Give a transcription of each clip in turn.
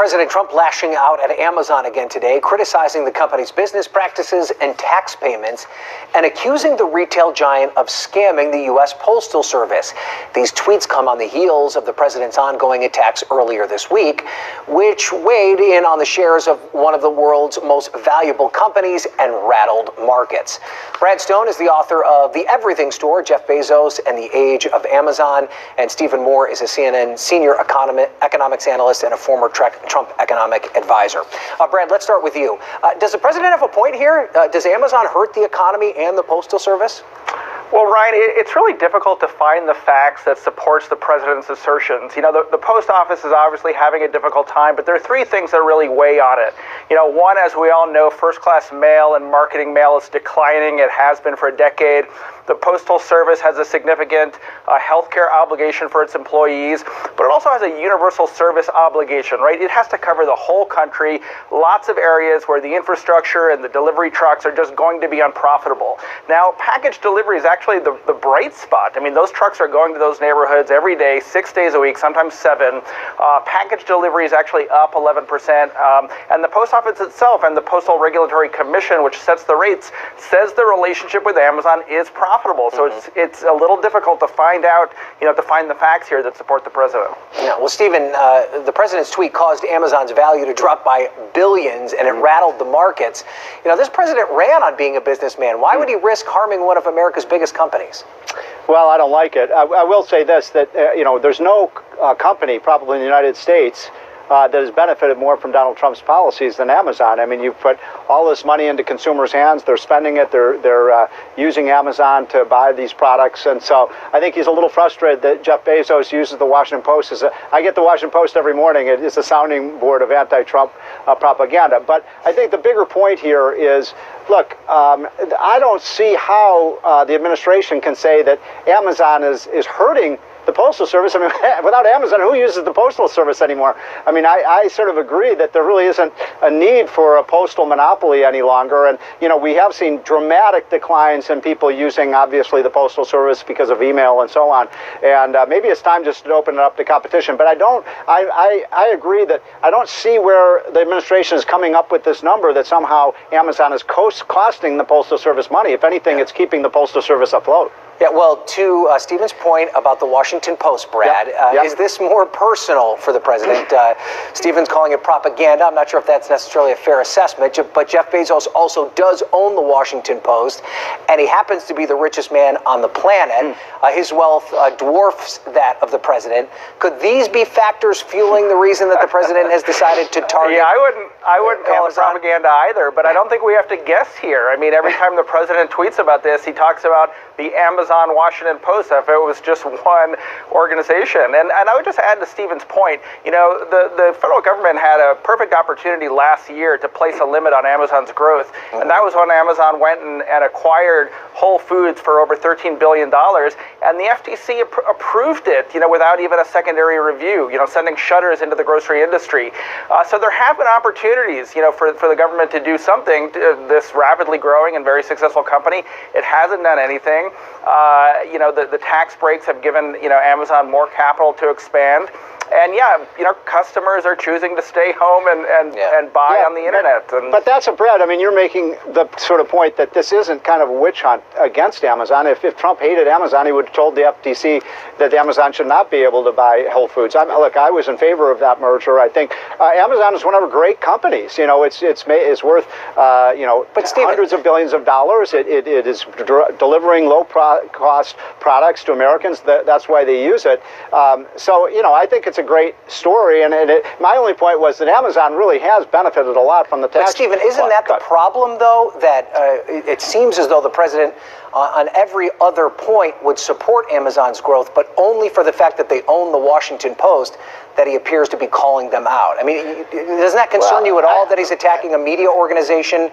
President Trump lashing out at Amazon again today, criticizing the company's business practices and tax payments, and accusing the retail giant of scamming the U.S. Postal Service. These tweets come on the heels of the president's ongoing attacks earlier this week, which weighed in on the shares of one of the world's most valuable companies and rattled markets. Brad Stone is the author of The Everything Store, Jeff Bezos and the Age of Amazon, and Stephen Moore is a CNN senior economics analyst and a former Trump economic advisor. Brad, let's start with you. Does the president have a point here? Does Amazon hurt the economy and the Postal Service? Well, Ryan, it's really difficult to find the facts that supports the president's assertions. You know, the post office is obviously having a difficult time, but there are three things that really weigh on it. You know, one, as we all know, first-class mail and marketing mail is declining. It has been for a decade. The Postal Service has a significant healthcare obligation for its employees, but it also has a universal service obligation, right? It has to cover the whole country, lots of areas where the infrastructure and the delivery trucks are just going to be unprofitable. Now, package delivery is actually the bright spot. I mean, those trucks are going to those neighborhoods every day, 6 days a week, sometimes 7. Package delivery is actually up 11%. And the Post Office itself and the Postal Regulatory Commission, which sets the rates, says the relationship with Amazon is profitable. So it's a little difficult to find out, to find the facts here that support the president. Yeah, well, Stephen, the president's tweet caused Amazon's value to drop by billions, and it rattled the markets. This president ran on being a businessman. Why would he risk harming one of America's biggest companies? Well, I don't like it. I will say this, that, there's no company probably in the United States that has benefited more from Donald Trump's policies than Amazon. I mean, you put all this money into consumers' hands. They're spending it. They're using Amazon to buy these products. And so I think he's a little frustrated that Jeff Bezos uses the Washington Post. I get the Washington Post every morning. It's a sounding board of anti-Trump propaganda. But I think the bigger point here is, look, I don't see how the administration can say that Amazon is hurting the Postal Service. I mean, without Amazon, who uses the Postal Service anymore? I mean, I sort of agree that there really isn't a need for a postal monopoly any longer. And, we have seen dramatic declines in people using, obviously, the Postal Service because of email and so on. And maybe it's time just to open it up to competition. But I agree that I don't see where the administration is coming up with this number that somehow Amazon is costing the Postal Service money. If anything, it's keeping the Postal Service afloat. Yeah, well, to Stephen's point about the Washington Post, Brad, is this more personal for the president? Stephen's calling it propaganda. I'm not sure if that's necessarily a fair assessment, but Jeff Bezos also does own the Washington Post, and he happens to be the richest man on the planet. His wealth dwarfs that of the president. Could these be factors fueling the reason that the president has decided to target? Yeah, I wouldn't call it propaganda either, but I don't think we have to guess here. I mean, every time the president tweets about this, he talks about the Amazon Washington Post, if it was just one organization. And I would just add to Stephen's point, the federal government had a perfect opportunity last year to place a limit on Amazon's growth. And that was when Amazon went and acquired Whole Foods for over $13 billion. And the FTC approved it, without even a secondary review, sending shutters into the grocery industry. So there have been opportunities, for the government to do something to this rapidly growing and very successful company. It hasn't done anything. The tax breaks have given, Amazon more capital to expand. And customers are choosing to stay home and buy on the internet. But that's Brad. I mean, you're making the sort of point that this isn't kind of a witch hunt against Amazon. If Trump hated Amazon, he would have told the FTC that Amazon should not be able to buy Whole Foods. Look, I was in favor of that merger. I think Amazon is one of our great companies. It's worth hundreds of billions of dollars. It is delivering low-cost products to Americans. That's why they use it. I think it's a great story, and my only point was that Amazon really has benefited a lot from the tax. But Stephen, isn't that the problem, though, that it seems as though the president on every other point would support Amazon's growth, but only for the fact that they own the Washington Post, that he appears to be calling them out? I mean, doesn't that concern you at all, that he's attacking a media organization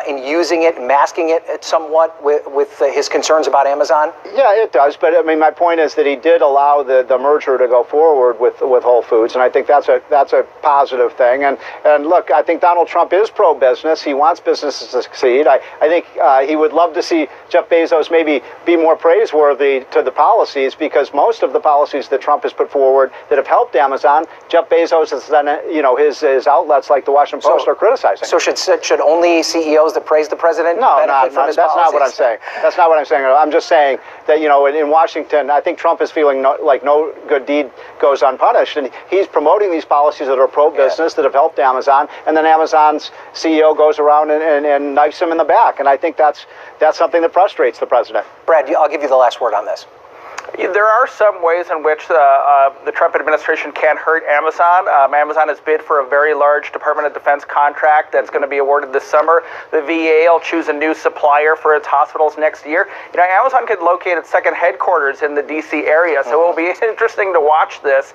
and using it, masking it somewhat with his concerns about Amazon? Amazon? Yeah, it does. But I mean, my point is that he did allow the merger to go forward with Whole Foods, and I think that's a positive thing. And look, I think Donald Trump is pro-business. He wants businesses to succeed. I think he would love to see Jeff Bezos maybe be more praiseworthy to the policies, because most of the policies that Trump has put forward that have helped Amazon, Jeff Bezos has done, his outlets like the Washington Post are criticizing. So should only CEOs that praise the president benefit from his policies? That's not what I'm saying. That's not what I'm saying. I'm just saying that, in Washington, I think Trump is feeling like no good deed goes unpunished, and he's promoting these policies that are pro-business, that have helped Amazon, and then Amazon's CEO goes around and knifes him in the back, and I think that's something that frustrates the president. Brad, I'll give you the last word on this. There are some ways in which the Trump administration can hurt Amazon. Amazon has bid for a very large Department of Defense contract that's going to be awarded this summer. The VA will choose a new supplier for its hospitals next year. Amazon could locate its second headquarters in the D.C. area, so it will be interesting to watch this.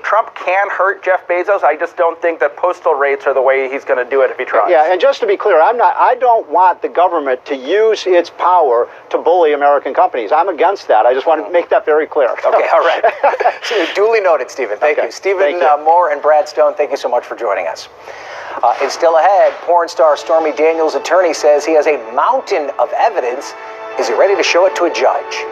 Trump can hurt Jeff Bezos. I just don't think that postal rates are the way he's going to do it if he tries. Yeah, and just to be clear, I don't want the government to use its power to bully American companies. I'm against that. I just want to make that very clear. Okay, all right. So, duly noted, Stephen. Thank you. Stephen Moore and Brad Stone, thank you so much for joining us. And still ahead, porn star Stormy Daniels' attorney says he has a mountain of evidence. Is he ready to show it to a judge?